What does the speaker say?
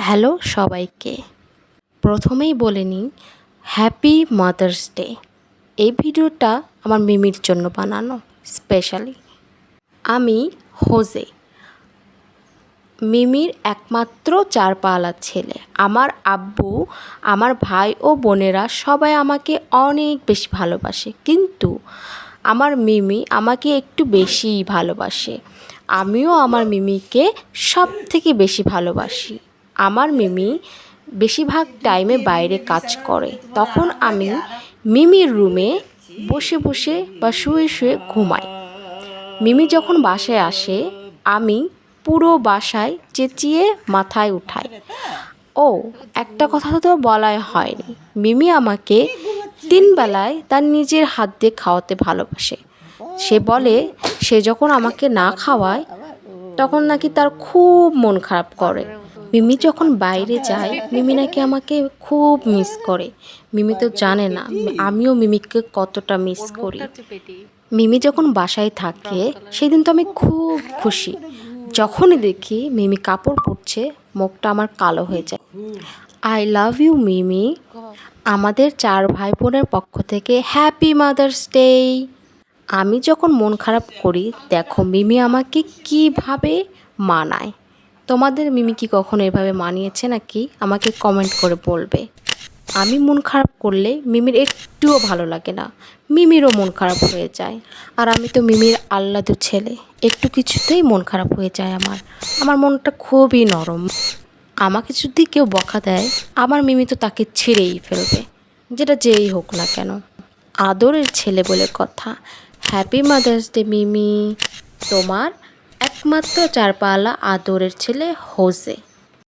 Hello সবাইকে। প্রথমেই বলে নিই হ্যাপি মাদার্স ডে। এই ভিডিওটা আমার মিমির জন্য বানানো স্পেশালি। আমি হোজে, মিমির একমাত্র চারপালা ছেলে। আমার আব্বু, আমার ভাই ও বোনেরা সবাই আমাকে অনেক বেশি ভালোবাসে, কিন্তু আমার মিমি আমাকে একটু বেশিই ভালোবাসে। আমিও আমার মিমিকে সব থেকে বেশি ভালোবাসি। আমার মিমি বেশিরভাগ টাইমে বাইরে কাজ করে, তখন আমি মিমির রুমে বসে বসে বা শুয়ে শুয়ে ঘুমাই। মিমি যখন বাসায় আসে আমি পুরো বাসায় চেঁচিয়ে মাথায় উঠাই। ও একটা কথা তো বলাই হয়নি, মিমি আমাকে 3 বেলায় তার নিজের হাত দিয়ে খাওয়াতে ভালোবাসে। সে বলে সে যখন আমাকে না খাওয়ায় তখন নাকি তার খুব মন খারাপ করে। মিমি যখন বাইরে যায় মিমি নাকি আমাকে খুব মিস করে। মিমি তো জানে না আমিও মিমিকে কতটা মিস করি। মিমি যখন বাসায় থাকে সেদিন তো আমি খুব খুশি। যখনই দেখি মিমি কাপড় পরছে মুখটা আমার কালো হয়ে যায়। আই লাভ ইউ মিমি। আমাদের 4 ভাই বোনের পক্ষ থেকে হ্যাপি মাদার্স ডে। আমি যখন মন খারাপ করি দেখো মিমি আমাকে কিভাবে মানায়। তোমাদের মিমি কি কখনো এভাবে মানিয়েছে নাকি আমাকে কমেন্ট করে বলবে। আমি মন খারাপ করলে মিমির একটুও ভালো লাগে না, মিমিরও মন খারাপ হয়ে যায়। আর আমি তো মিমির আহ্লাদু ছেলে, একটু কিছুতেই মন খারাপ হয়ে যায় আমার মনটা খুবই নরম। আমাকে যদি কেউ বকা দেয় আমার মিমি তো তাকে ছেড়েই ফেলবে, যেটা যেই হোক না কেন। আদরের ছেলে বলে কথা। হ্যাপি মাদার্স ডে মিমি। তোমার একমাত্র চারপালা আদরের ছেলে হোজে।